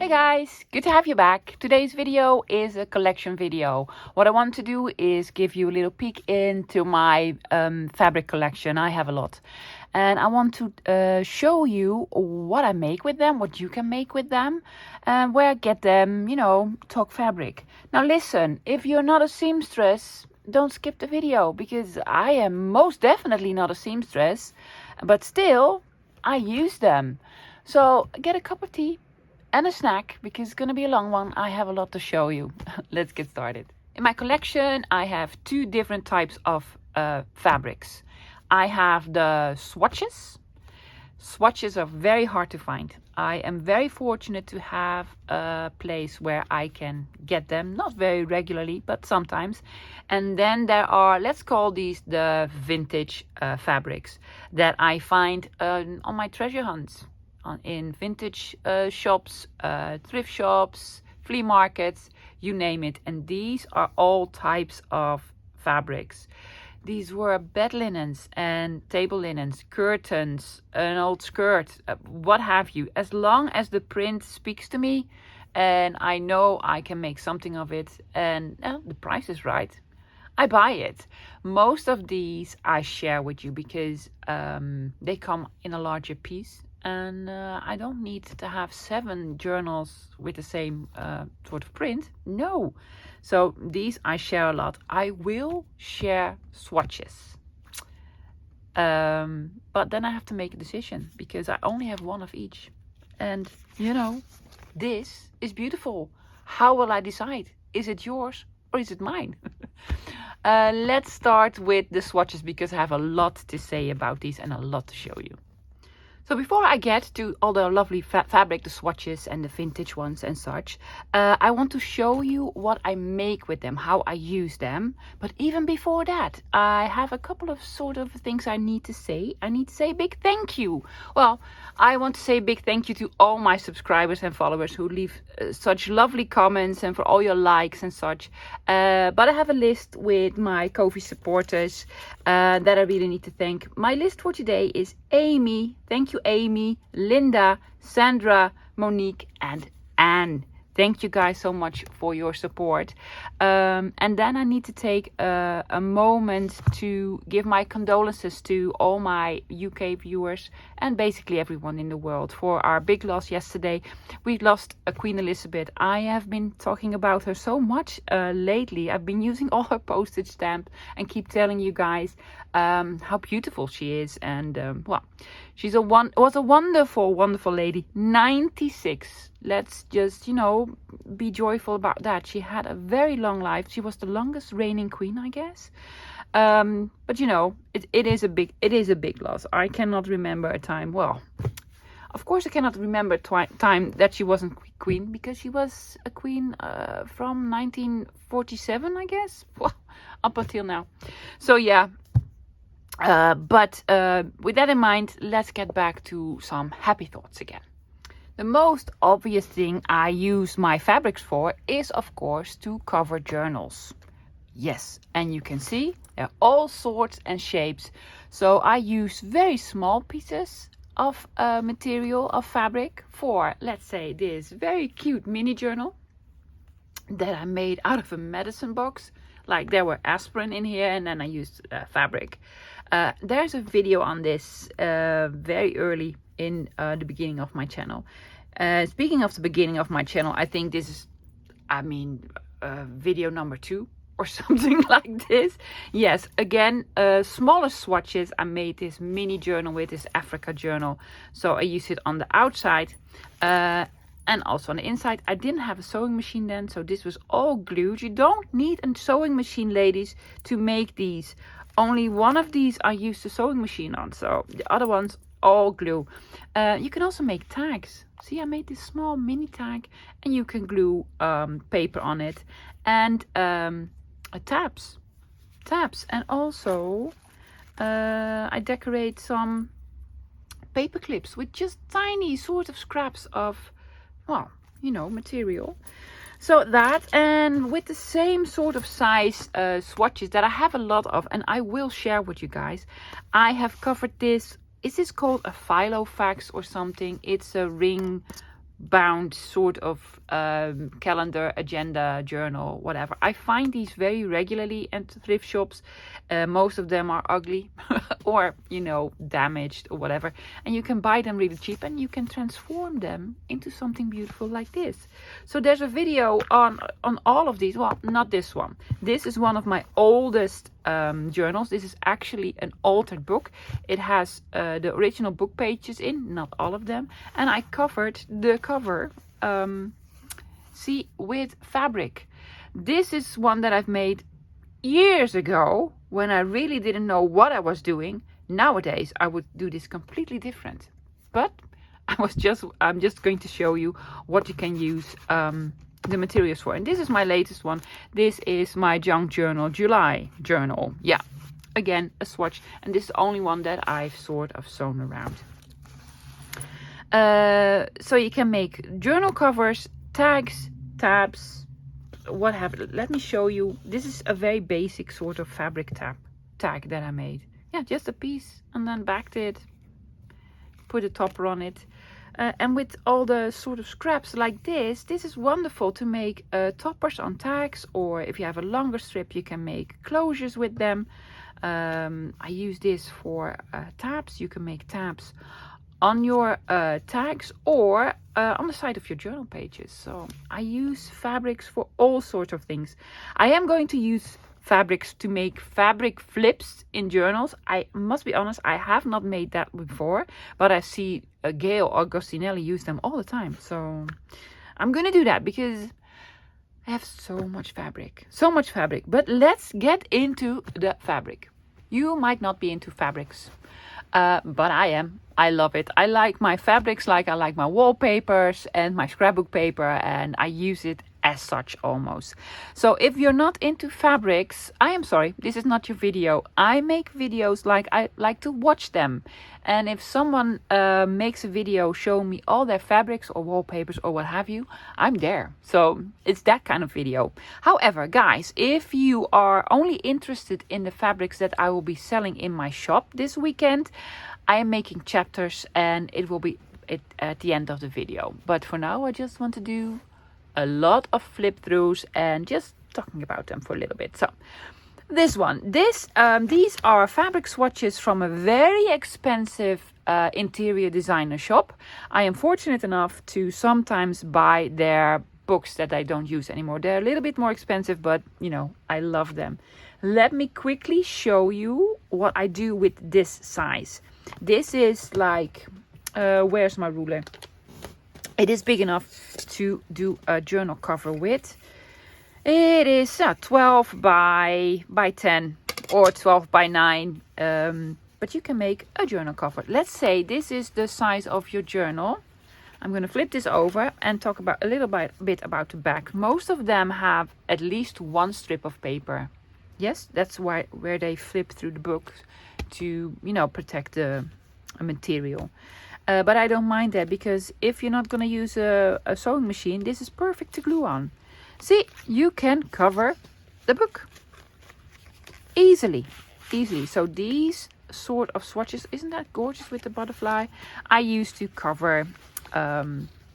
Hey guys, good to have you back. Today's video is a collection video. What I want to do is give you a little peek into my fabric collection. I have a lot. And I want to show you what I make with them, what you can make with them, and where I get them, talk fabric. Now listen, if you're not a seamstress, don't skip the video because I am most definitely not a seamstress, but still I use them. So get a cup of tea and a snack because it's going to be a long one. I have a lot to show you. Let's get started. In my collection, I have two different types of fabrics. I have the swatches. Swatches are very hard to find. I am very fortunate to have a place where I can get them, not very regularly, but sometimes. And then there are, let's call these the vintage fabrics that I find on my treasure hunts. In vintage shops, thrift shops, flea markets, you name it. And these are all types of fabrics. These were bed linens and table linens, curtains, an old skirt, what have you. As long as the print speaks to me and I know I can make something of it and the price is right, I buy it. Most of these I share with you because they come in a larger piece. And I don't need to have 7 journals with the same sort of print. No. So these I share a lot. I will share swatches. But then I have to make a decision because I only have one of each. And, this is beautiful. How will I decide? Is it yours or is it mine? Let's start with the swatches because I have a lot to say about these and a lot to show you. So before I get to all the lovely fabric, the swatches and the vintage ones and such, I want to show you what I make with them, how I use them. But even before that, I have a couple of sort of things I need to say. I need to say a big thank you. Well, I want to say a big thank you to all my subscribers and followers who leave such lovely comments and for all your likes and such. But I have a list with my Ko-fi supporters that I really need to thank. My list for today is Amy. Thank you, Amy, Linda, Sandra, Monique, and Anne. Thank you guys so much for your support. And then I need to take a moment to give my condolences to all my UK viewers and basically everyone in the world for our big loss yesterday. We lost Queen Elizabeth. I have been talking about her so much lately. I've been using all her postage stamp and keep telling you guys how beautiful she is. And well, she's was a wonderful, wonderful lady. 96. Let's just, be joyful about that. She had a very long life. She was the longest reigning queen, I guess. But it is a big loss. I cannot remember a time. Well, of course I cannot remember time that she wasn't queen because she was a queen from 1947, I guess. Well, up until now. So yeah. But with that in mind, let's get back to some happy thoughts again. The most obvious thing I use my fabrics for is, of course, to cover journals. Yes, and you can see they're all sorts and shapes. So I use very small pieces of material, of fabric for, let's say, this very cute mini journal that I made out of a medicine box. Like there were aspirin in here and then I used fabric. There's a video on this very early in the beginning of my channel. Speaking of the beginning of my channel, I think this is, video number 2 or something like this. Yes, again, smaller swatches. I made this mini journal with this Africa journal. So I used it on the outside and also on the inside. I didn't have a sewing machine then, so this was all glued. You don't need a sewing machine, ladies, to make these. Only one of these I used a sewing machine on, so the other ones all glue. You can also make tags. See, I made this small mini tag and you can glue paper on it and tabs. And also I decorate some paper clips with just tiny sort of scraps of, well, material. So that, and with the same sort of size swatches that I have a lot of and I will share with you guys, I have covered this. Is this called a Filofax or something? It's a ring bound sort of calendar, agenda, journal, whatever. I find these very regularly at thrift shops. Most of them are ugly or, you know, damaged or whatever. And you can buy them really cheap and you can transform them into something beautiful like this. So there's a video on all of these. Well, not this one. This is one of my oldest journals. This is actually an altered book. It has the original book pages in, not all of them. And I covered the cover, see, with fabric. This is one that I've made years ago when I really didn't know what I was doing. Nowadays I would do this completely different, but I'm just going to show you what you can use the materials for. And this is my latest one. This is my junk journal, July journal. Yeah, again, a swatch, and this is the only one that I've sort of sewn around. So you can make journal covers, tags, tabs, what have it. Let me show you. This is a very basic sort of fabric tag that I made. Yeah, just a piece and then backed it, put a topper on it. And with all the sort of scraps like this is wonderful to make toppers on tags, or if you have a longer strip you can make closures with them. I use this for tabs. You can make tabs on your tags or on the side of your journal pages. So I use fabrics for all sorts of things. I am going to use fabrics to make fabric flips in journals. I must be honest, I have not made that before, but I see Gail Agostinelli use them all the time. So I'm gonna do that because I have so much fabric. But let's get into the fabric. You might not be into fabrics, but I am. I love it. I like my fabrics like I like my wallpapers and my scrapbook paper, and I use it as such almost. So if you're not into fabrics, I am sorry, this is not your video. I make videos like I like to watch them. And if someone makes a video showing me all their fabrics or wallpapers or what have you, I'm there. So it's that kind of video. However, guys, if you are only interested in the fabrics that I will be selling in my shop this weekend, I am making chapters and it will be at the end of the video. But for now, I just want to do a lot of flip throughs and just talking about them for a little bit. So this one, these are fabric swatches from a very expensive interior designer shop. I am fortunate enough to sometimes buy their books that I don't use anymore. They're a little bit more expensive, but you know, I love them. Let me quickly show you what I do with this size. This is like, where's my ruler? It is big enough to do a journal cover with. It is 12 by 10 or 12 by 9. But you can make a journal cover. Let's say this is the size of your journal. I'm going to flip this over and talk about a little bit about the back. Most of them have at least one strip of paper. Yes, that's where they flip through the book to, you know, protect the material. But I don't mind that, because if you're not going to use a sewing machine, this is perfect to glue on. See, you can cover the book easily. So these sort of swatches, isn't that gorgeous with the butterfly? I used to cover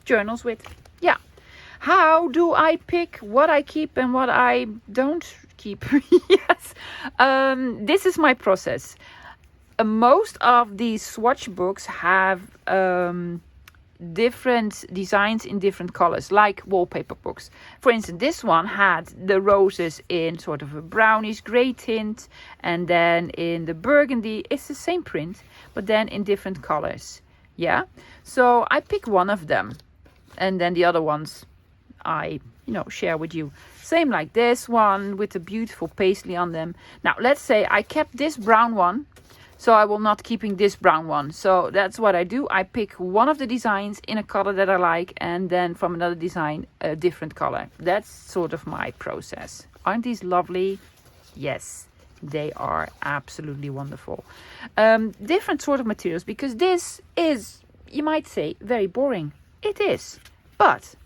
journals with. Yeah. How do I pick what I keep and what I don't keep? Yes. This is my process. Most of these swatch books have different designs in different colors, like wallpaper books. For instance, this one had the roses in sort of a brownish gray tint, and then in the burgundy, it's the same print, but then in different colors. Yeah, so I pick one of them, and then the other ones I, you know, share with you. Same like this one with the beautiful paisley on them. Now, let's say I kept this brown one, so I will not keeping this brown one. So that's what I do. I pick one of the designs in a color that I like, and then from another design, a different color. That's sort of my process. Aren't these lovely? Yes, they are absolutely wonderful. Different sort of materials, because this is, you might say, very boring. It is, but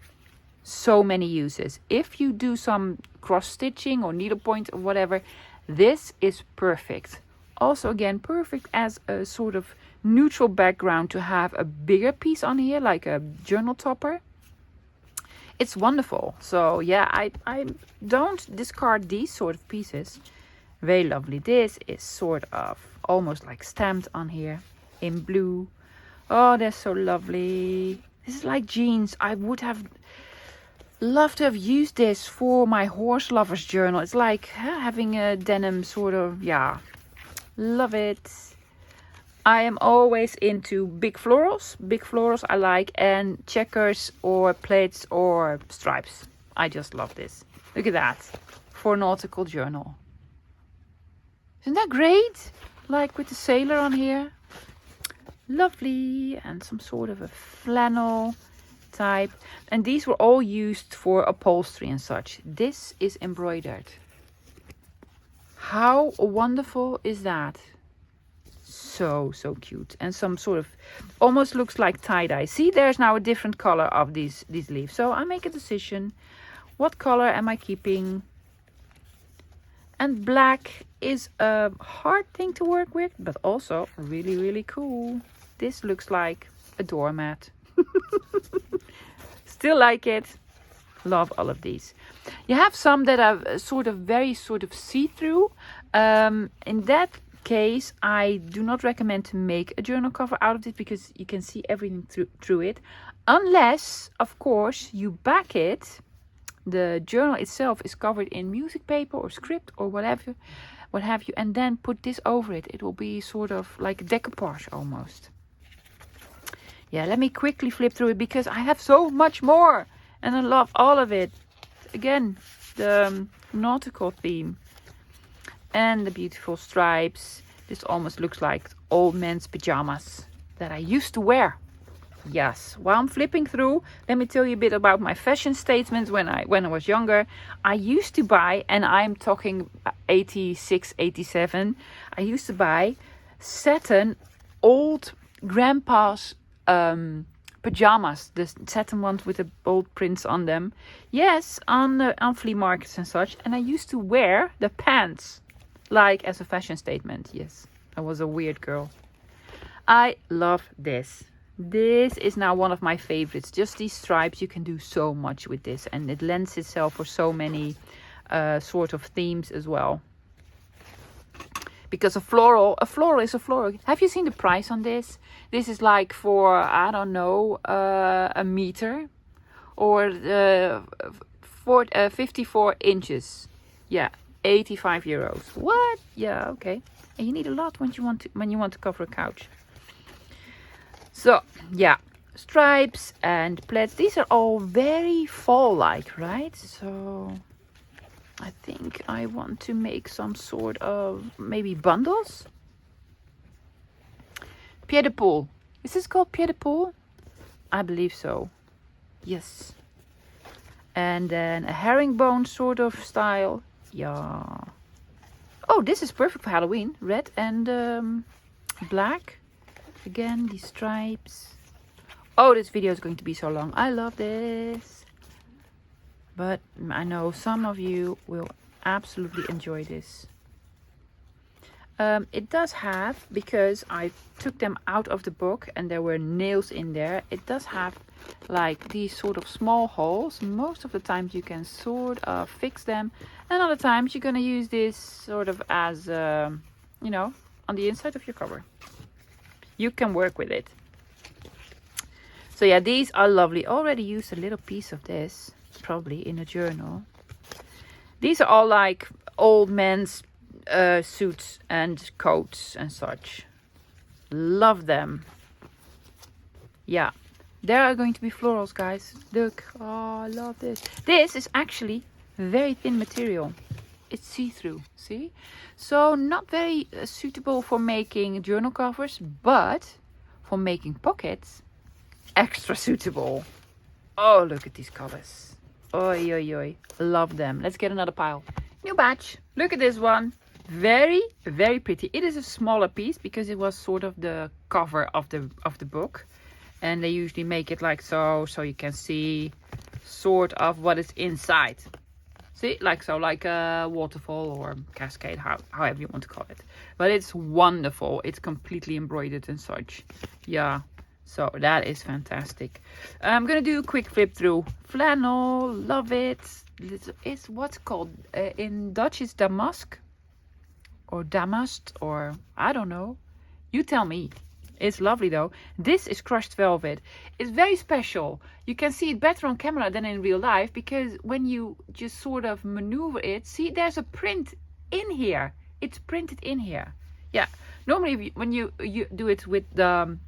so many uses. If you do some cross stitching or needlepoint or whatever, this is perfect. Also, again, perfect as a sort of neutral background to have a bigger piece on here, like a journal topper. It's wonderful. So yeah, I don't discard these sort of pieces. Very lovely. This is sort of almost like stamped on here in blue. Oh, they're so lovely. This is like jeans. I would have loved to have used this for my horse lovers journal. It's like having a denim sort of, yeah. Love it. I am always into big florals. Big florals I like, and checkers or plaits or stripes. I just love this. Look at that. For a nautical journal. Isn't that great? Like with the sailor on here. Lovely. And some sort of a flannel type. And these were all used for upholstery and such. This is embroidered. How wonderful is that? So cute. And some sort of almost looks like tie-dye. See, there's now a different color of these leaves. So I make a decision. What color am I keeping? And black is a hard thing to work with, but also really, really cool. This looks like a doormat. Still like it. Love all of these. You have some that are very see-through. In that case, I do not recommend to make a journal cover out of this because you can see everything through it. Unless, of course, you back it. The journal itself is covered in music paper or script or what have you, and then put this over it. It will be sort of like decoupage almost. Yeah, let me quickly flip through it because I have so much more and I love all of it. Again, the nautical theme and the beautiful stripes. This almost looks like old men's pajamas that I used to wear. Yes, while I'm flipping through, let me tell you a bit about my fashion statements when I was younger. I used to buy, and I'm talking 86, 87, I used to buy satin old grandpa's pajamas, the satin ones with the bold prints on them. Yes, on flea markets and such. And I used to wear the pants like as a fashion statement. Yes, I was a weird girl. I love this. This is now one of my favorites. Just these stripes, you can do so much with this, and it lends itself for so many sort of themes as well. Because a floral is a floral. Have you seen the price on this? This is like for, I don't know, a meter or 54 inches. Yeah, 85 euros. What? Yeah, okay. And you need a lot when you want to cover a couch. So, yeah, stripes and plaits. These are all very fall-like, right? So, I think I want to make some sort of maybe bundles. Pied de poule. Is this called pied de poule? I believe so. Yes. And then a herringbone sort of style. Yeah. Oh, this is perfect for Halloween. Red and black. Again, these stripes. Oh, this video is going to be so long. I love this. But I know some of you will absolutely enjoy this. It does have, because I took them out of the book and there were nails in there, it does have like these sort of small holes. Most of the times you can sort of fix them, and other times you're going to use this sort of as, you know, on the inside of your cover. You can work with it. So yeah, these are lovely. Already used a little piece of this, probably in a journal. These are all like old men's suits and coats and such. Love them. Yeah, there are going to be florals, guys. Look, oh, I love this. This is actually very thin material. It's see-through, see? So not very suitable for making journal covers, but for making pockets, extra suitable. Oh, look at these colors. Oi, oi, oi. Love them. Let's get another pile. New batch. Look at this one. Very, very pretty. It is a smaller piece because it was sort of the cover of the book. And they usually make it like so you can see sort of what is inside. See, like so, like a waterfall or cascade, however you want to call it. But it's wonderful. It's completely embroidered and such. Yeah, So that is fantastic. I'm gonna do a quick flip through. Flannel, love it. It's what's called in Dutch is damask or damast, or I don't know. You tell me. It's lovely though. This is crushed velvet. It's very special. You can see it better on camera than in real life, because when you just sort of maneuver it, see there's a print in here. It's printed in here. Yeah. Normally if when you do it with the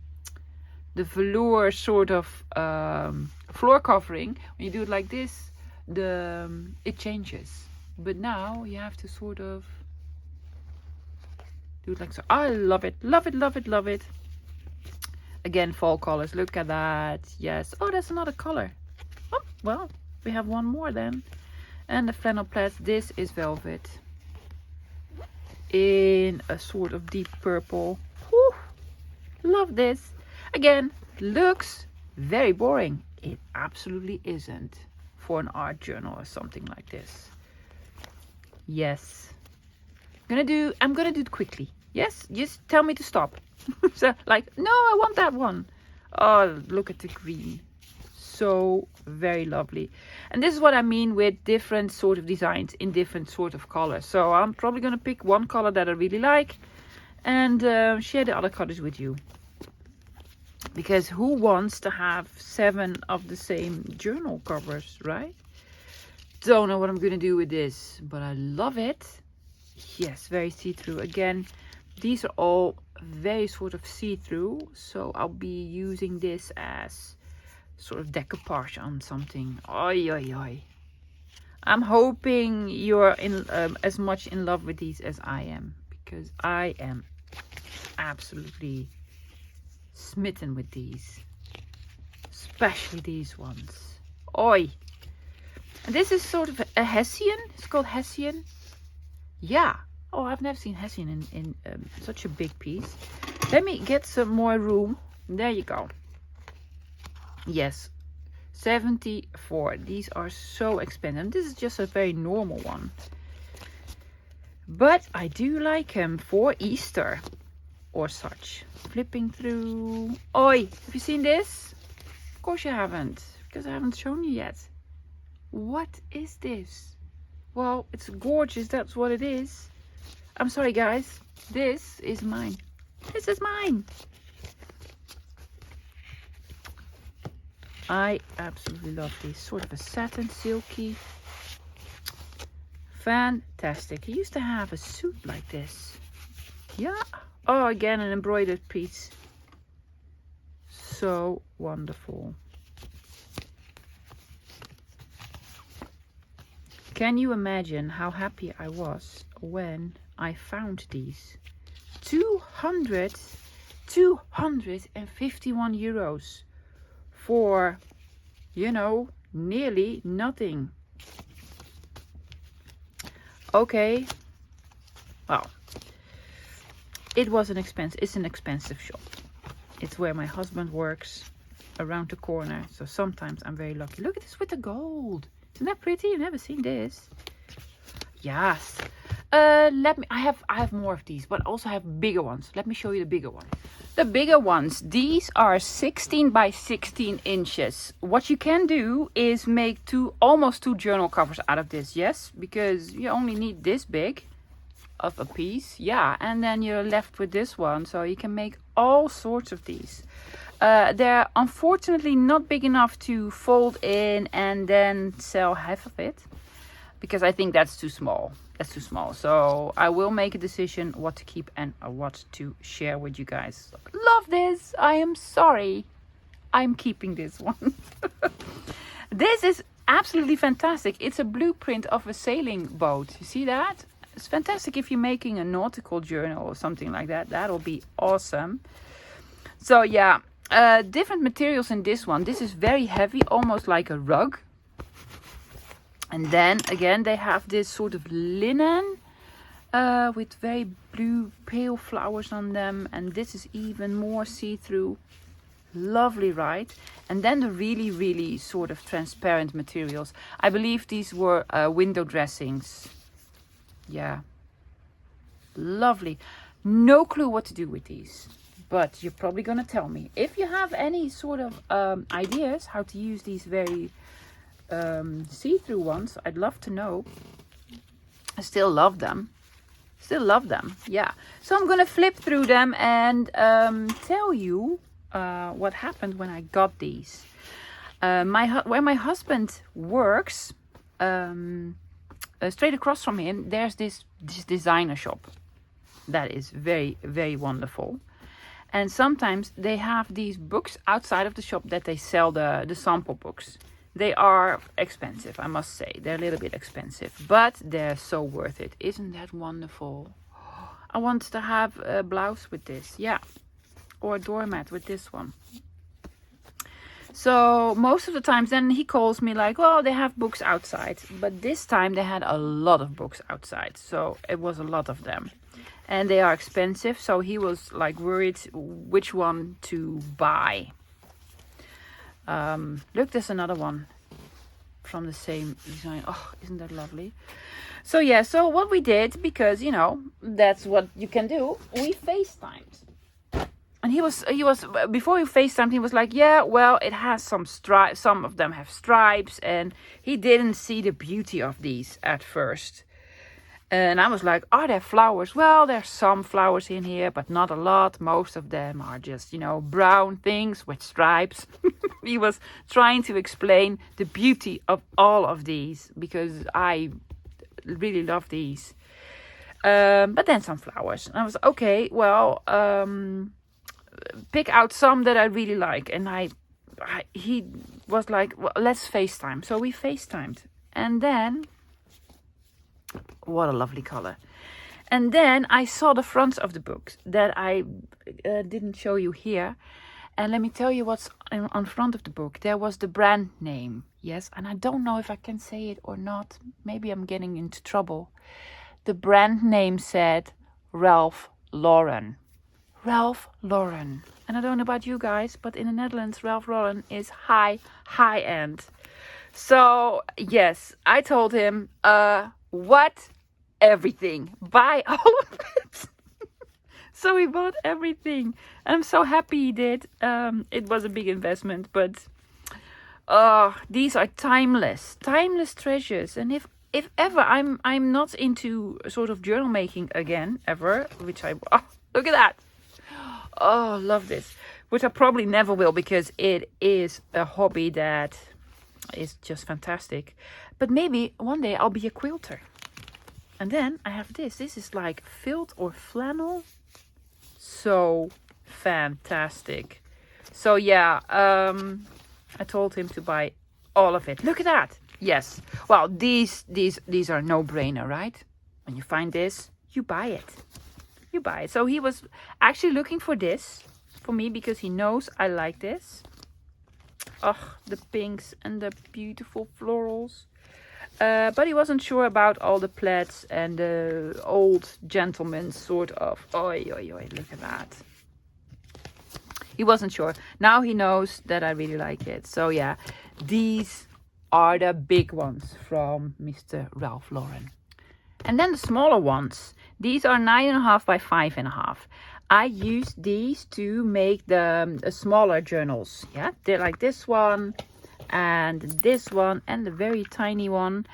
velour sort of floor covering, when you do it like this, it changes. But now you have to sort of do it like so. I love it, love it, love it, love it. Again, fall colors. Look at that. Yes. Oh, that's another color. Oh, well, we have one more then. And the flannel plaid. This is velvet in a sort of deep purple. Whew. Love this. Again, looks very boring. It absolutely isn't for an art journal or something like this. Yes. I'm gonna do it quickly. Yes, just tell me to stop. So like, no, I want that one. Oh, look at the green. So very lovely. And this is what I mean with different sort of designs in different sort of colors. So I'm probably gonna pick one color that I really like and share the other colors with you. Because who wants to have 7 of the same journal covers, right? Don't know what I'm gonna do with this, but I love it. Yes, very see-through. Again, these are all very sort of see-through, so I'll be using this as sort of decoupage on something. Oi, oi, oi. I'm hoping you're in as much in love with these as I am, because I am absolutely smitten with these, especially these ones. Oi. And this is sort of a Hessian. It's called Hessian. Yeah. Oh, I've never seen Hessian in such a big piece. Let me get some more room. There you go. Yes, 74. These are so expensive. And this is just a very normal one. But I do like them for Easter or such. Flipping through. Oi, have you seen this? Of course you haven't, because I haven't shown you yet. What is this? Well, it's gorgeous. That's what it is. I'm sorry, guys. This is mine. This is mine. I absolutely love this. Sort of a satin, silky. Fantastic. I used to have a suit like this. Yeah. Oh, again, an embroidered piece. So wonderful. Can you imagine how happy I was when I found these? 251 euros for, you know, nearly nothing. Okay. Well, it's an expensive shop. It's where my husband works, around the corner. So sometimes I'm very lucky. Look at this with the gold. Isn't that pretty? I've never seen this. Yes. I have more of these, but also have bigger ones. Let me show you the bigger one. The bigger ones, these are 16 by 16 inches. What you can do is make almost two journal covers out of this. Yes, because you only need this big of a piece. Yeah, and then you're left with this one. So you can make all sorts of these. They're unfortunately not big enough to fold in and then sell half of it, because I think that's too small. That's too small. So I will make a decision what to keep and what to share with you guys. Love this. I am sorry. I'm keeping this one. This is absolutely fantastic. It's a blueprint of a sailing boat. You see that? It's fantastic if you're making a nautical journal or something like that. That'll be awesome. So yeah, different materials in this one. This is very heavy, almost like a rug. And then again, they have this sort of linen with very blue pale flowers on them. And this is even more see-through. Lovely, right? And then the really, really sort of transparent materials. I believe these were window dressings. Yeah. Lovely. No clue what to do with these. but you're probably gonna tell me. If you have any sort of ideas how to use these very see-through ones, I'd love to know. I still love them. Still love them, yeah. So I'm gonna flip through them and tell you what happened when I got these. Where my husband works, straight across from him, there's this designer shop that is very, very wonderful. And sometimes they have these books outside of the shop that they sell the sample books. They are expensive, I must say. They're a little bit expensive, but they're so worth it. Isn't that wonderful? I want to have a blouse with this, yeah. Or a doormat with this one. So most of the times then he calls me like, well, they have books outside. But this time they had a lot of books outside. So it was a lot of them. And they are expensive. So he was like worried which one to buy. Look, there's another one from the same design. Oh, isn't that lovely? So yeah, so what we did, because you know, that's what you can do, we FaceTimed. And he was before we FaceTimed, he was like, yeah, well, it has some stripes, some of them have stripes, and he didn't see the beauty of these at first. And I was like, are there flowers? Well, there's some flowers in here, but not a lot. Most of them are just, you know, brown things with stripes. He was trying to explain the beauty of all of these, because I really love these. But then some flowers. And I was, okay, well, pick out some that I really like. And he was like, well, let's FaceTime. So we FaceTimed. And then... what a lovely color. And then I saw the fronts of the books that I didn't show you here. And let me tell you what's on front of the book. There was the brand name. Yes, and I don't know if I can say it or not. Maybe I'm getting into trouble. The brand name said Ralph Lauren. Ralph Lauren. And I don't know about you guys, but in the Netherlands, Ralph Lauren is high end. So, yes, I told him, what? Everything. Buy all of it. So he bought everything. And I'm so happy he did. It was a big investment, but these are timeless treasures. And if ever I'm not into sort of journal making again, ever, which look at that. Oh, love this. Which I probably never will, because it is a hobby that is just fantastic. But maybe one day I'll be a quilter. And then I have this. This is like filled or flannel. So fantastic. So yeah, I told him to buy all of it. Look at that. Yes. Well, these are no-brainer, right? When you find this, you buy it. You buy it. So he was actually looking for this for me, because he knows I like this. Oh, the pinks and the beautiful florals. But he wasn't sure about all the plaids and the old gentleman sort of. Oi, look at that. He wasn't sure. Now he knows that I really like it. So yeah, these are the big ones from Mr. Ralph Lauren. And then the smaller ones. These are 9.5 by 5.5. I use these to make the smaller journals. Yeah, they're like this one and this one and the very tiny one.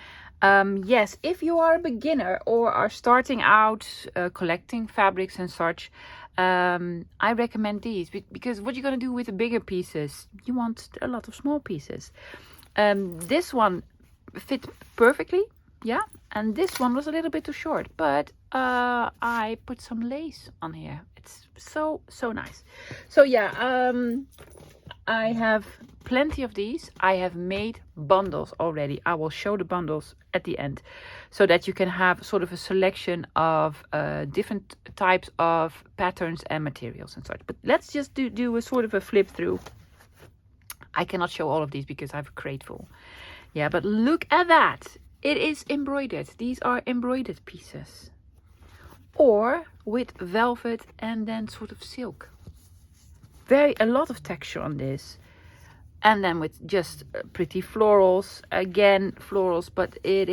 Yes, if you are a beginner or are starting out collecting fabrics and such, I recommend these, because what you're going to do with the bigger pieces, you want a lot of small pieces. This one fit perfectly, yeah, and this one was a little bit too short, but I put some lace on here. It's so nice. So yeah, I have plenty of these. I have made bundles already. I will show the bundles at the end, so that you can have sort of a selection of different types of patterns and materials and such. But let's just do a sort of a flip through. I cannot show all of these because I have a crate full. Yeah, but look at that. It is embroidered. These are embroidered pieces. Or with velvet and then sort of silk. A lot of texture on this. And then with just pretty florals. Again, florals, but it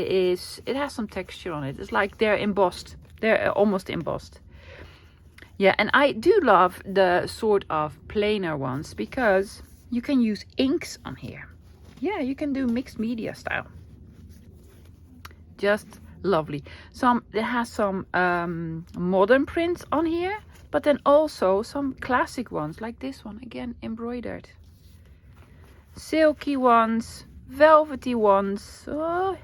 has some texture on it. It's like they're embossed. They're almost embossed. Yeah, and I do love the sort of plainer ones because you can use inks on here. Yeah, you can do mixed media style. Just lovely. It has some modern prints on here, but then also some classic ones like this one, again embroidered. Silky ones, velvety ones. Oh,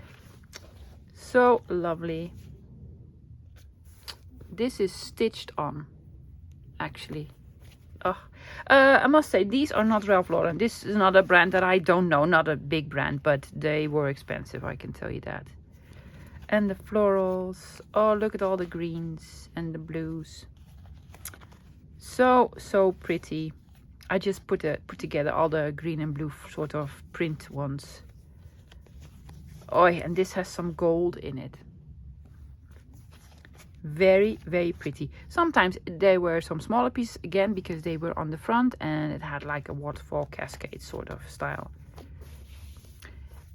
so lovely. This is stitched on, actually. Oh, I must say, these are not Ralph Lauren. This is not a brand that I don't know, not a big brand, but they were expensive, I can tell you that. And the florals. Oh, look at all the greens and the blues. So pretty. I just put together all the green and blue sort of print ones. Oh, and this has some gold in it. Very, very pretty. Sometimes there were some smaller pieces again because they were on the front and it had like a waterfall cascade sort of style.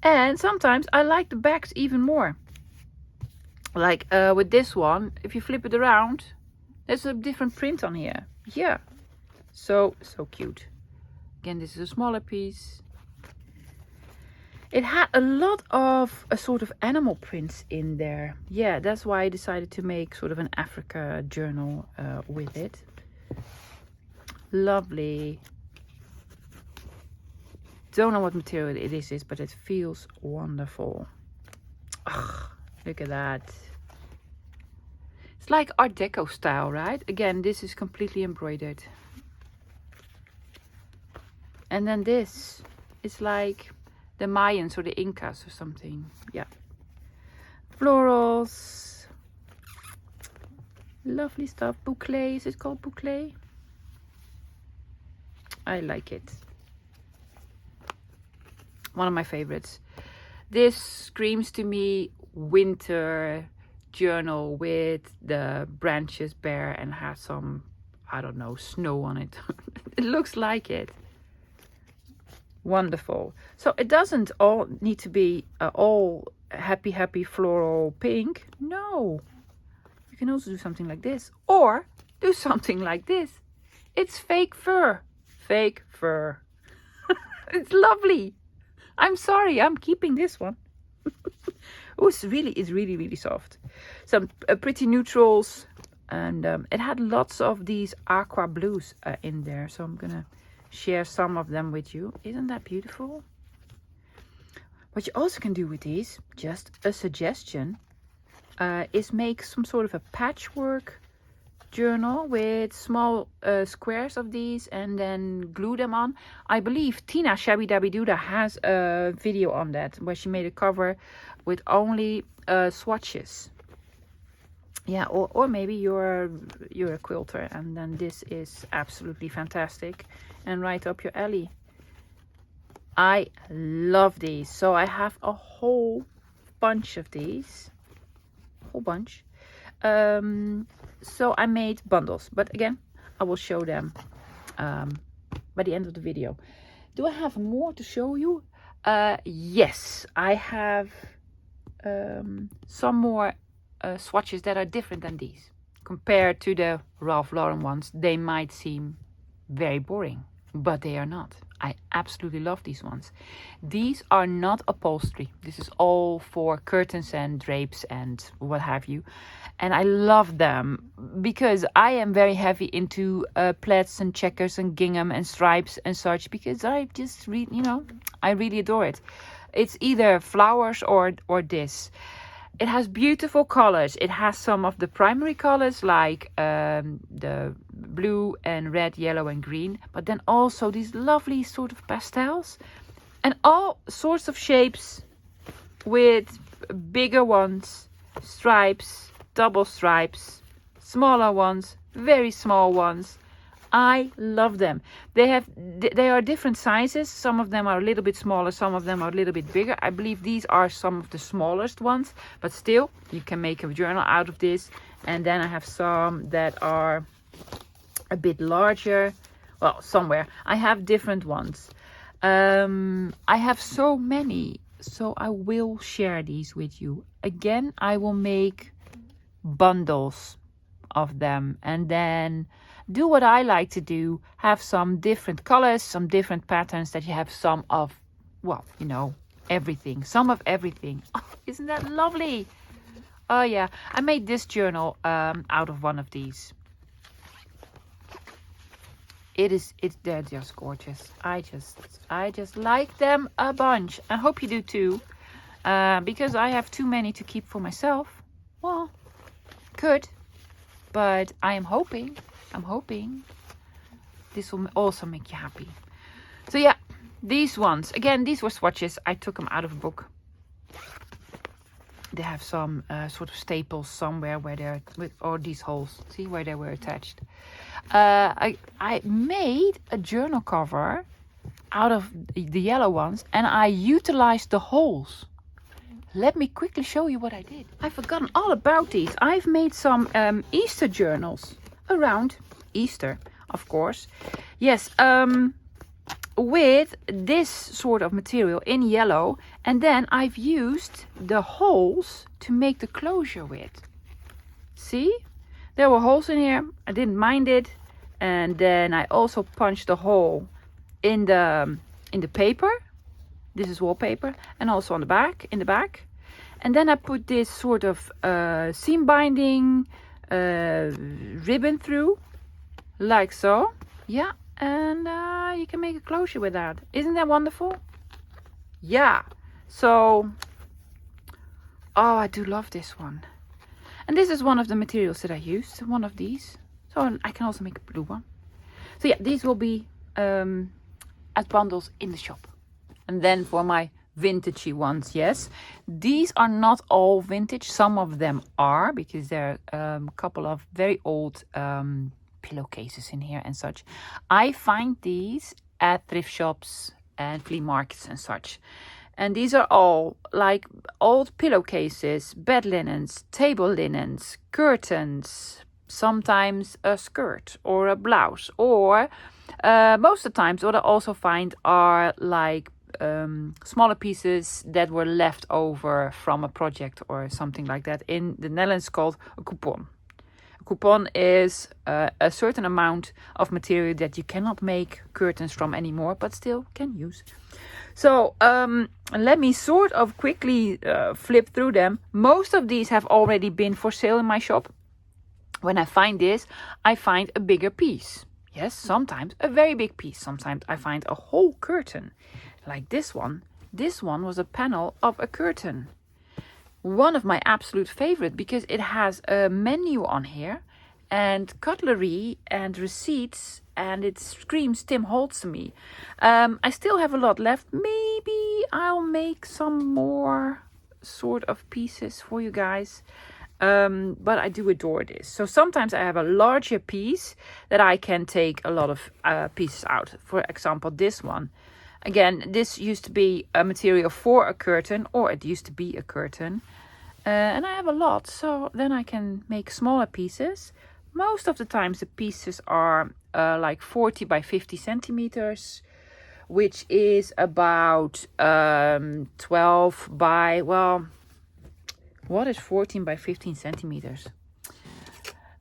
And sometimes I like the backs even more. Like with this one, if you flip it around, there's a different print on here. Yeah, so cute. Again, this is a smaller piece. It had a lot of a sort of animal prints in there. Yeah, that's why I decided to make sort of an Africa journal with it. Lovely. Don't know what material it is, but it feels wonderful. Ugh, look at that. It's like Art Deco style, right? Again, this is completely embroidered. And then this is like the Mayans or the Incas or something. Yeah. Florals. Lovely stuff. Boucle. Is it called boucle? I like it. One of my favorites. This screams to me winter journal with the branches bare and has some, I don't know, snow on it. It looks like it. Wonderful. So it doesn't all need to be all happy floral pink. No. You can also do something like this or do something like this. It's fake fur. Fake fur. It's lovely. I'm sorry, I'm keeping this one. Oh, it's really soft. Some pretty neutrals, and it had lots of these aqua blues in there, so I'm gonna share some of them with you. Isn't that beautiful? What you also can do with these, just a suggestion, is make some sort of a patchwork journal with small squares of these and then glue them on. I believe Tina Shabby Dabby Doodah has a video on that where she made a cover with only swatches. Yeah, or maybe you're a quilter and then this is absolutely fantastic and right up your alley. I love these. So I have a whole bunch of these. Whole bunch. So I made bundles, but again, I will show them by the end of the video. Do I have more to show you? Yes, I have some more swatches that are different than these. Compared to the Ralph Lauren ones, they might seem very boring, but they are not. I absolutely love these ones. These are not upholstery. This is all for curtains and drapes and what have you. And I love them because I am very heavy into plaids and checkers and gingham and stripes and such, because I just I really adore it. It's either flowers or this. It has beautiful colors. It has some of the primary colors like the blue and red, yellow and green, but then also these lovely sort of pastels and all sorts of shapes with bigger ones, stripes, double stripes, smaller ones, very small ones. I love them. They are different sizes. Some of them are a little bit smaller, some of them are a little bit bigger. I believe these are some of the smallest ones, but still you can make a journal out of this. And then I have some that are a bit larger. Well, somewhere I have different ones. I have so many, so I will share these with you. Again, I will make bundles of them, and then do what I like to do, have some different colors, some different patterns, that you have some of, well, you know, everything, some of everything. Oh, isn't that lovely? Oh yeah, I made this journal out of one of these. They're just gorgeous. I just like them a bunch. I hope you do too, because I have too many to keep for myself. Well, could, but I'm hoping this will also make you happy. So yeah, these ones, again, these were swatches. I took them out of a book. They have some sort of staples somewhere where they're with, or these holes, see where they were attached. I made a journal cover out of the yellow ones, and I utilized the holes. Let me quickly show you what I did. I've forgotten all about these. I've made some Easter journals around Easter, of course. Yes, with this sort of material in yellow, and then I've used the holes to make the closure with. See, there were holes in here. I didn't mind it, and then I also punched a hole in the paper. This is wallpaper, and also on the back, in the back. And then I put this sort of seam binding ribbon through, like so. Yeah. And you can make a closure with that. Isn't that wonderful? Yeah. So, oh, I do love this one. And this is one of the materials that I used. One of these. So I can also make a blue one. So yeah, these will be as bundles in the shop. And then for my vintagey ones, yes. These are not all vintage. Some of them are, because there are a couple of very old pillowcases in here and such. I find these at thrift shops and flea markets and such, and these are all like old pillowcases, bed linens, table linens, curtains, sometimes a skirt or a blouse, or most of the times what I also find are like smaller pieces that were left over from a project or something like that. In the Netherlands called a coupon. Coupon is a certain amount of material that you cannot make curtains from anymore, but still can use. So let me sort of quickly flip through them. Most of these have already been for sale in my shop. When I find this, I find a bigger piece. Yes, sometimes a very big piece. Sometimes I find a whole curtain. Like this one. This one was a panel of a curtain. One of my absolute favorite, because it has a menu on here and cutlery and receipts, and it screams Tim Holtz to me. I still have a lot left. Maybe I'll make some more sort of pieces for you guys. But I do adore this. So sometimes I have a larger piece that I can take a lot of pieces out. For example, this one. Again, this used to be a material for a curtain, or it used to be a curtain. And I have a lot, so then I can make smaller pieces. Most of the times the pieces are like 40 by 50 centimeters, which is about 12 by, well, what is 14 by 15 centimeters?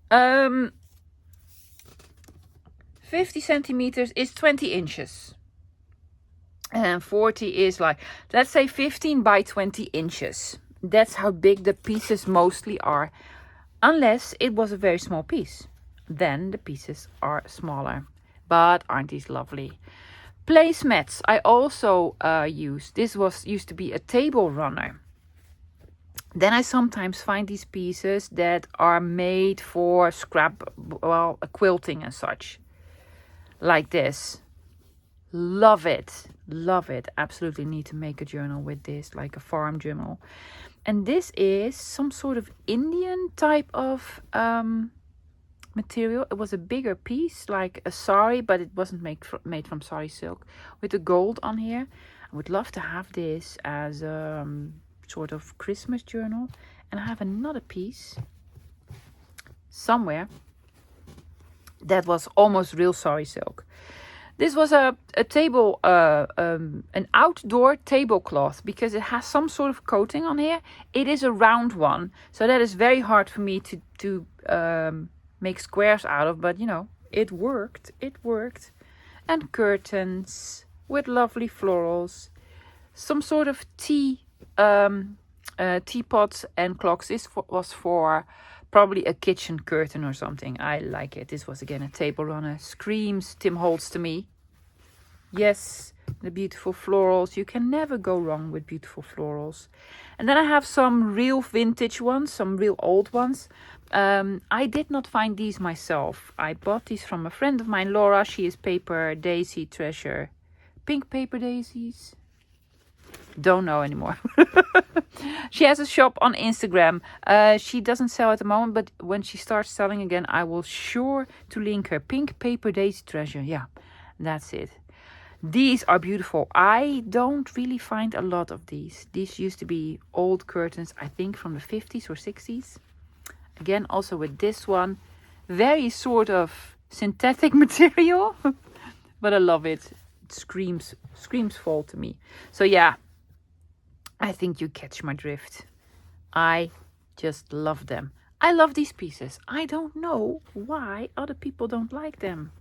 50 centimeters is 20 inches. And 40 is like, let's say 15 by 20 inches. That's how big the pieces mostly are. Unless it was a very small piece. Then the pieces are smaller. But aren't these lovely? Placemats I also use. This used to be a table runner. Then I sometimes find these pieces that are made for quilting and such. Like this. Love it. Love it. Absolutely need to make a journal with this, like a farm journal. And this is some sort of Indian type of material. It was a bigger piece, like a sari, but it wasn't made from sari silk, with the gold on here. I would love to have this as a sort of Christmas journal. And I have another piece somewhere that was almost real sari silk. This was a table, an outdoor tablecloth, because it has some sort of coating on here. It is a round one, so that is very hard for me to make squares out of, but you know, it worked. It worked. And curtains with lovely florals. Some sort of teapots and clocks. This was for probably a kitchen curtain or something. I like it. This was again a table runner. Screams Tim Holtz to me. Yes, the beautiful florals. You can never go wrong with beautiful florals. And then I have some real vintage ones, some real old ones. I did not find these myself. I bought these from a friend of mine, Laura. She is paper daisy treasure. Pink paper daisies. Don't know anymore. She has a shop on Instagram. She doesn't sell at the moment, but when she starts selling again, I will sure to link her. Pink paper daisy treasure. Yeah, that's it. These are beautiful. I don't really find a lot of these. These used to be old curtains, I think from the 50s or 60s. Again, also with this one. Very sort of synthetic material. But I love it. It screams fall to me. So yeah, I think you catch my drift. I just love them. I love these pieces. I don't know why other people don't like them.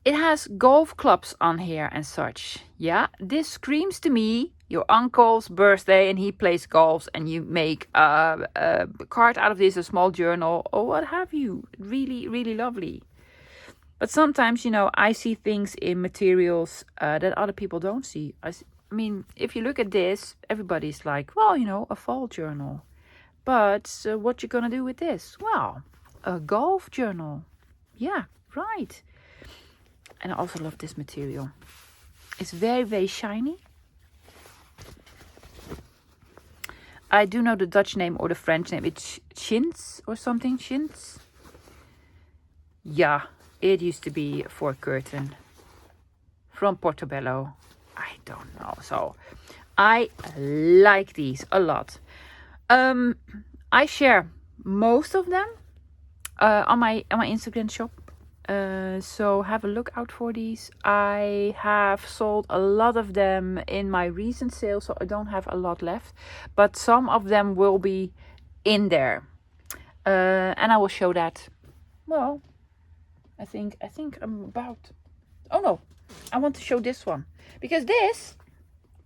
It has golf clubs on here and such. Yeah, this screams to me your uncle's birthday and he plays golf and you make a card out of this, a small journal or what have you. Really, really lovely. But sometimes, you know, I see things in materials that other people don't see. I mean, if you look at this, everybody's like, well, you know, a fall journal. But what you gonna do with this? Well, a golf journal. Yeah, right. And I also love this material. It's very, very shiny. I do know the Dutch name or the French name. It's chintz or something. Chintz. Yeah, it used to be for a curtain. From Portobello. I don't know. So, I like these a lot. I share most of them on my Instagram shop. So have a look out for these. I have sold a lot of them in my recent sale, so I don't have a lot left, but some of them will be in there, and I will show that. Well, I think I'm about. Oh no, I want to show this one because this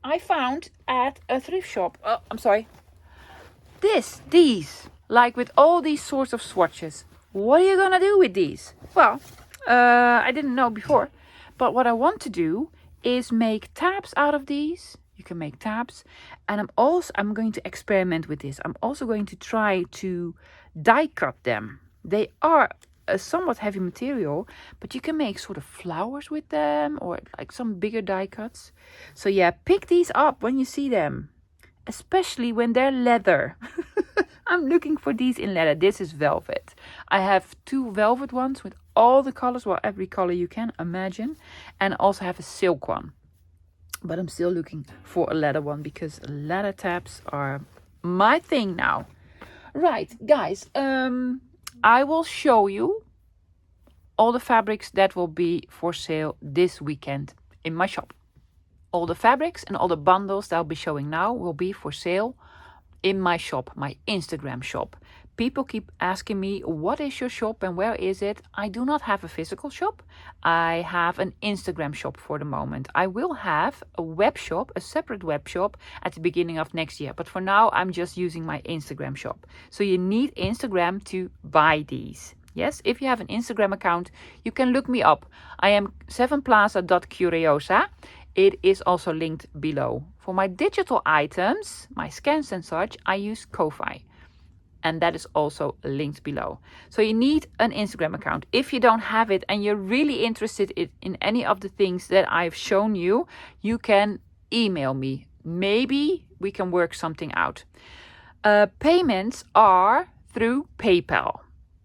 I found at a thrift shop. Oh, I'm sorry. These, like with all these sorts of swatches. What are you gonna do with these? Well, I didn't know before, but what I want to do is make tabs out of these. You can make tabs, and I'm going to experiment with this. I'm also going to try to die cut them. They are a somewhat heavy material, but you can make sort of flowers with them or like some bigger die cuts. So yeah, pick these up when you see them, especially when they're leather. I'm looking for these in leather. This is velvet. I have 2 velvet ones with all the colors, well, every color you can imagine, and also have a silk one. But I'm still looking for a leather one because leather tabs are my thing now. Right, guys, I will show you all the fabrics that will be for sale this weekend in my shop. All the fabrics and all the bundles that I'll be showing now will be for sale in my shop, my Instagram shop. People keep asking me, what is your shop and where is it? I do not have a physical shop. I have an Instagram shop for the moment. I will have a web shop, a separate web shop at the beginning of next year. But for now, I'm just using my Instagram shop. So you need Instagram to buy these. Yes, if you have an Instagram account, you can look me up. I am sevenplaza.curiosa. It is also linked below. For my digital items, my scans and such, I use Ko-fi. And that is also linked below. So you need an Instagram account. If you don't have it and you're really interested in any of the things that I've shown you, you can email me. Maybe we can work something out. Payments are through PayPal.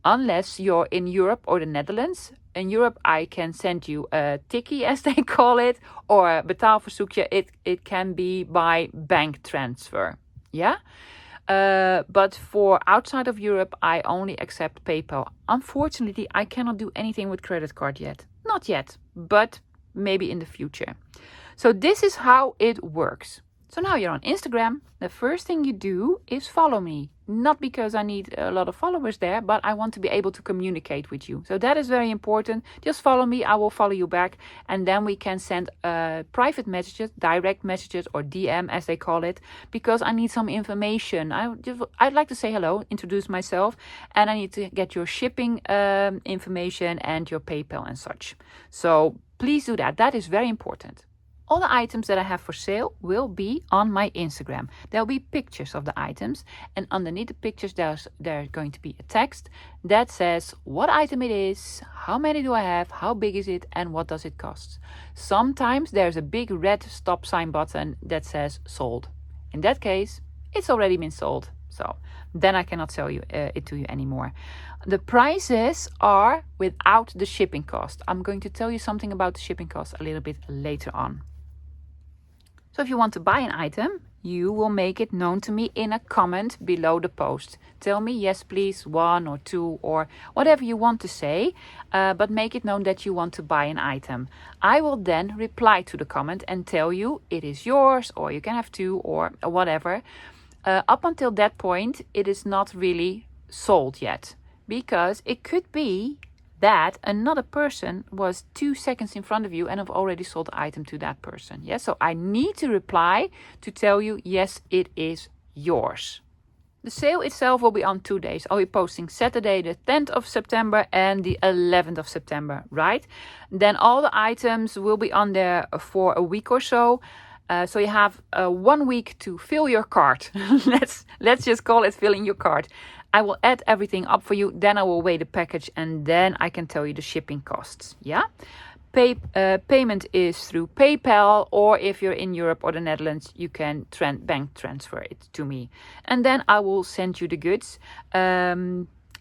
Unless you're in Europe or the Netherlands. In Europe, I can send you a tikkie, as they call it, or a betaalverzoekje. It can be by bank transfer. Yeah? But for outside of Europe, I only accept PayPal. Unfortunately, I cannot do anything with credit card yet. Not yet, but maybe in the future. So this is how it works. So now you're on Instagram. The first thing you do is follow me. Not because I need a lot of followers there, but I want to be able to communicate with you. So that is very important. Just follow me, I will follow you back. And then we can send private messages, direct messages, or DM as they call it. Because I need some information. I'd like to say hello, introduce myself. And I need to get your shipping information and your PayPal and such. So please do that. That is very important. All the items that I have for sale will be on my Instagram. There'll be pictures of the items, and underneath the pictures there's going to be a text that says what item it is, how many do I have, how big is it, and what does it cost. Sometimes there's a big red stop sign button that says sold. In that case, it's already been sold. So then I cannot sell it to you anymore. The prices are without the shipping cost. I'm going to tell you something about the shipping cost a little bit later on. So if you want to buy an item, you will make it known to me in a comment below the post. Tell me yes please, 1 or 2 or whatever you want to say, but make it known that you want to buy an item. I will then reply to the comment and tell you it is yours, or you can have 2 or whatever. Up until that point, it is not really sold yet, because it could be that another person was 2 seconds in front of you and have already sold the item to that person. Yes, so I need to reply to tell you, yes, it is yours. The sale itself will be on 2 days. I'll be posting Saturday the 10th of September and the 11th of September, right? Then all the items will be on there for a week or so. So you have 1 week to fill your cart. let's just call it filling your cart. I will add everything up for you. Then I will weigh the package and then I can tell you the shipping costs. Yeah. Payment is through PayPal, or if you're in Europe or the Netherlands, you can bank transfer it to me. And then I will send you the goods.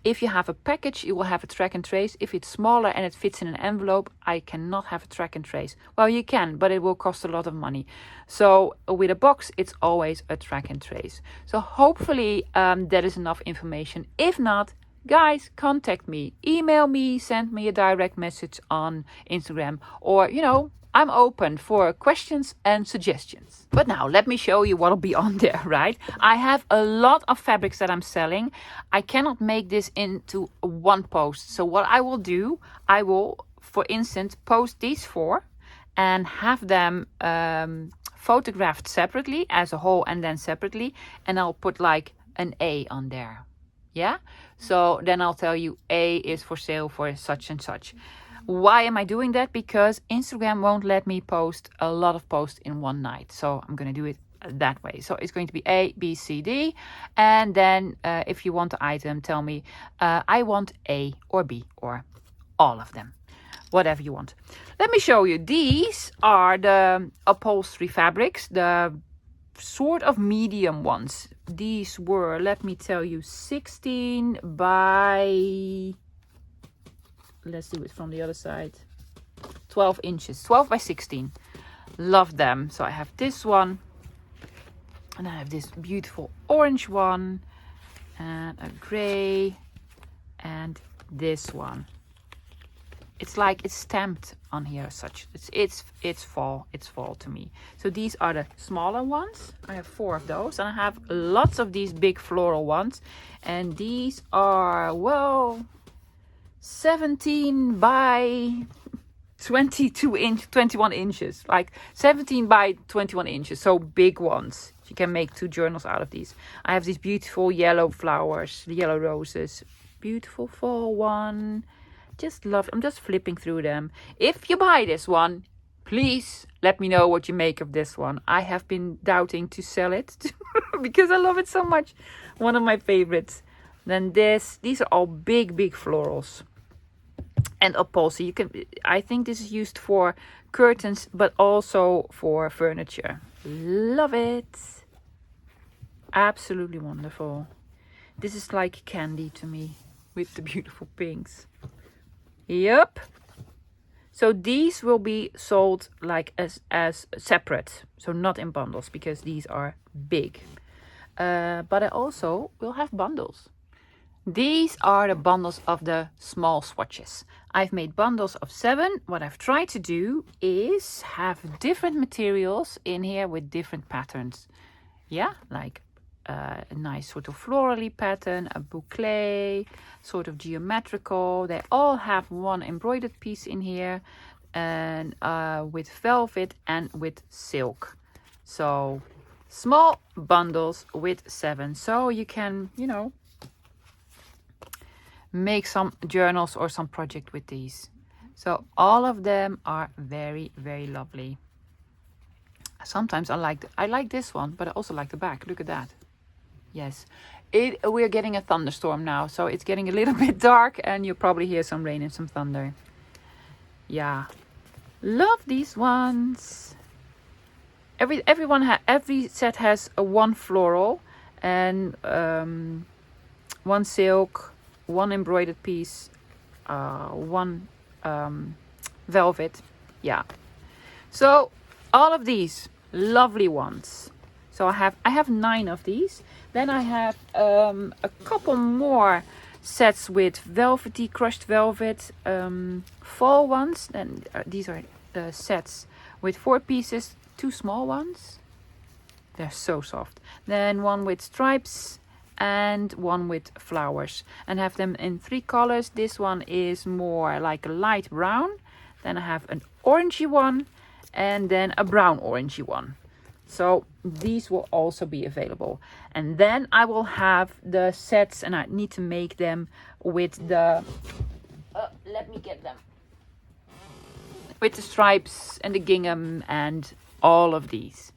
If you have a package, you will have a track and trace. If it's smaller and it fits in an envelope, I cannot have a track and trace. Well, you can, but it will cost a lot of money. So with a box, it's always a track and trace. So hopefully that is enough information. If not, guys, contact me. Email me, send me a direct message on Instagram, or, I'm open for questions and suggestions. But now let me show you what'll be on there, right? I have a lot of fabrics that I'm selling. I cannot make this into one post. So what I will do, I will, for instance, post these 4 and have them photographed separately as a whole and then separately. And I'll put like an A on there. Yeah? So then I'll tell you A is for sale for such and such. Why am I doing that? Because Instagram won't let me post a lot of posts in one night. So I'm going to do it that way. So it's going to be A, B, C, D. And then if you want the item, tell me I want A or B or all of them. Whatever you want. Let me show you. These are the upholstery fabrics, the sort of medium ones. These were, let me tell you, 16 by... Let's do it from the other side. 12 inches, 12 by 16. Love them. So I have this one. And I have this beautiful orange one. And a gray. And this one. It's like it's stamped on here as such. It's fall. It's fall to me. So these are the smaller ones. I have 4 of those. And I have lots of these big floral ones. And these are, well... 17 by 21 inches, like 17 by 21 inches, so big ones. You can make 2 journals out of these. I have these beautiful yellow flowers, the yellow roses, beautiful fall one. Just love, I'm just flipping through them. If you buy this one, please let me know what you make of this one. I have been doubting to sell it because I love it so much. One of my favorites. Then these are all big florals. And upholstery. I think this is used for curtains, but also for furniture. Love it. Absolutely wonderful. This is like candy to me with the beautiful pinks. Yep. So these will be sold like as separate. So not in bundles, because these are big. But I also will have bundles. These are the bundles of the small swatches. I've made bundles of 7. What I've tried to do is have different materials in here with different patterns. Yeah, like a nice sort of florally pattern, a boucle, sort of geometrical. They all have one embroidered piece in here, and with velvet and with silk. So small bundles with 7. So you can, you know, make some journals or some project with these. So all of them are very, very lovely. Sometimes I like this one, but I also like the back. Look at that. Yes, we're getting a thunderstorm now, so it's getting a little bit dark, and you'll probably hear some rain and some thunder. Yeah, love these ones. Every set has a one floral and one silk, one embroidered piece, one velvet. Yeah, so all of these lovely ones. So I have 9 of these. Then I have a couple more sets with velvety crushed velvet fall ones. And these are the sets with 4 pieces, 2 small ones. They're so soft. Then one with stripes and one with flowers, and have them in 3 colors. This one is more like a light brown. Then I have an orangey one, and then a brown orangey one. So these will also be available. And then I will have the sets, and I need to make them with the let me get them, with the stripes and the gingham and all of these.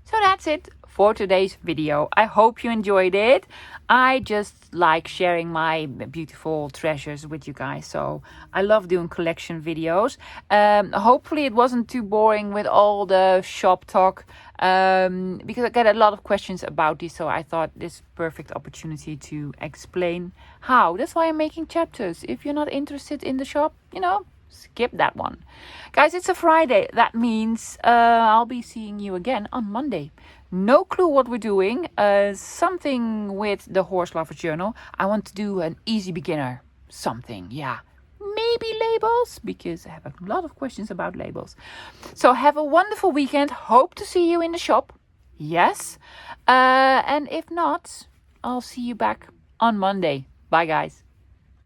So that's it for today's video. I hope you enjoyed it. I just like sharing my beautiful treasures with you guys. So I love doing collection videos. Hopefully it wasn't too boring with all the shop talk, because I get a lot of questions about this. So I thought this is a perfect opportunity to explain how. That's why I'm making chapters. If you're not interested in the shop, you know, skip that one. Guys, it's a Friday. That means I'll be seeing you again on Monday. No clue what we're doing. Something with the Horse Lovers Journal. I want to do an easy beginner something. Yeah, maybe labels, because I have a lot of questions about labels. So have a wonderful weekend. Hope to see you in the shop. Yes. And if not, I'll see you back on Monday. Bye, guys.